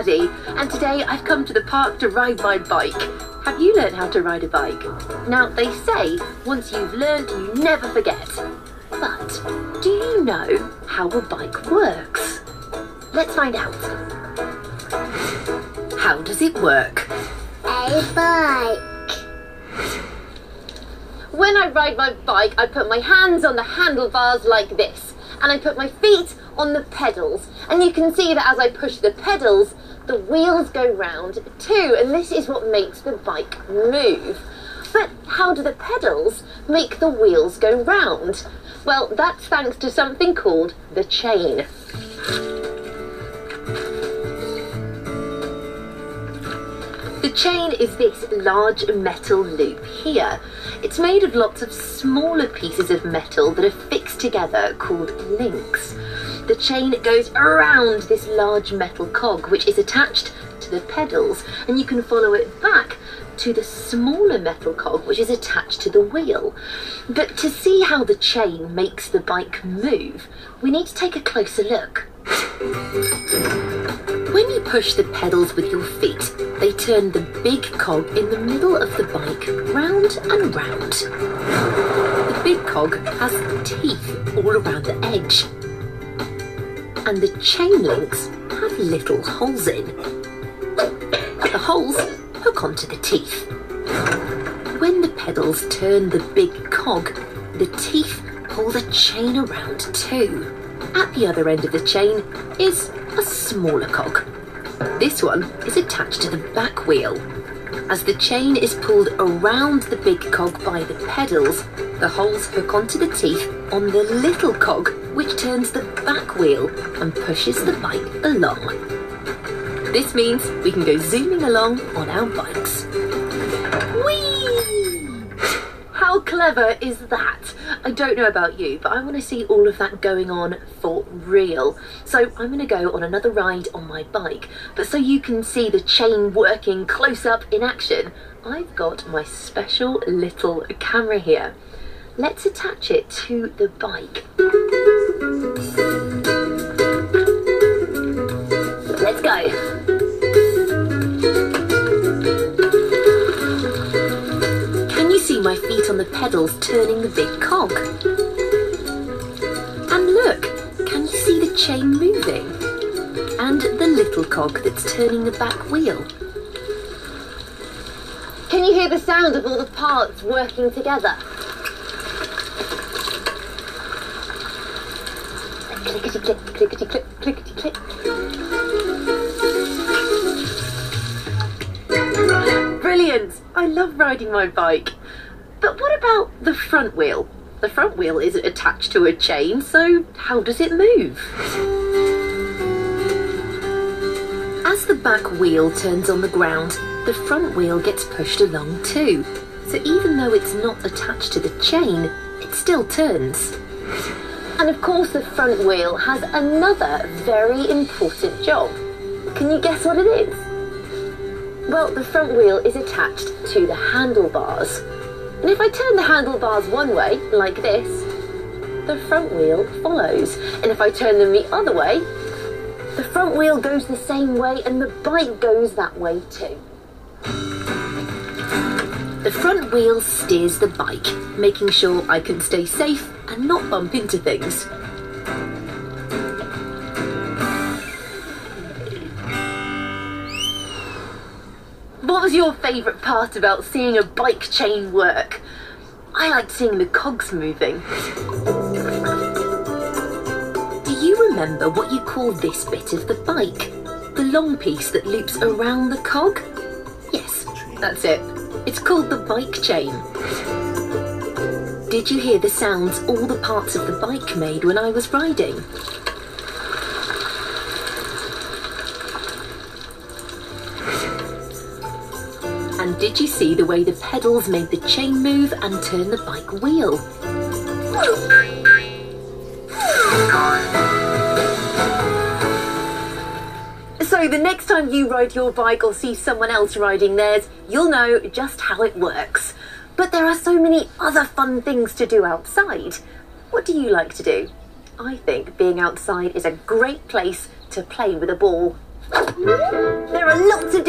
Maddie, and today I've come to the park to ride my bike. Have you learned how to ride a bike? Now, they say once you've learned, you never forget. But do you know how a bike works? Let's find out. How does it work? A bike. When I ride my bike, I put my hands on the handlebars like this, and I put my feet on the pedals. And you can see that as I push the pedals, the wheels go round too, and this is what makes the bike move. But how do the pedals make the wheels go round? Well, that's thanks to something called the chain. The chain is this large metal loop here. It's made of lots of smaller pieces of metal that are fixed together called links. The chain goes around this large metal cog which is attached to the pedals, and you can follow it back to the smaller metal cog which is attached to the wheel. But to see how the chain makes the bike move, we need to take a closer look. When you push the pedals with your feet, they turn the big cog in the middle of the bike round and round. The big cog has teeth all around the edge, and the chain links have little holes in. The holes hook onto the teeth. When the pedals turn the big cog, the teeth pull the chain around too. At the other end of the chain is a smaller cog. This one is attached to the back wheel. As the chain is pulled around the big cog by the pedals, the holes hook onto the teeth on the little cog, which turns the back wheel and pushes the bike along. This means we can go zooming along on our bikes. Whee! How clever is that? I don't know about you, but I want to see all of that going on for real. So I'm going to go on another ride on my bike, but so you can see the chain working close up in action, I've got my special little camera here. Let's attach it to the bike. Let's go. See my feet on the pedals turning the big cog. And look, can you see the chain moving? And the little cog that's turning the back wheel. Can you hear the sound of all the parts working together? Clickety click, clickety click, clickety click. Brilliant! I love riding my bike. But what about the front wheel? The front wheel isn't attached to a chain, so how does it move? As the back wheel turns on the ground, the front wheel gets pushed along too. So even though it's not attached to the chain, it still turns. And of course the front wheel has another very important job. Can you guess what it is? Well, the front wheel is attached to the handlebars. And if I turn the handlebars one way, like this, the front wheel follows. And if I turn them the other way, the front wheel goes the same way and the bike goes that way too. The front wheel steers the bike, making sure I can stay safe and not bump into things. What was your favourite part about seeing a bike chain work? I liked seeing the cogs moving. Do you remember what you call this bit of the bike? The long piece that loops around the cog? Yes, that's it. It's called the bike chain. Did you hear the sounds all the parts of the bike made when I was riding? And did you see the way the pedals made the chain move and turn the bike wheel? So the next time you ride your bike or see someone else riding theirs, you'll know just how it works. But there are so many other fun things to do outside. What do you like to do? I think being outside is a great place to play with a ball There are lots of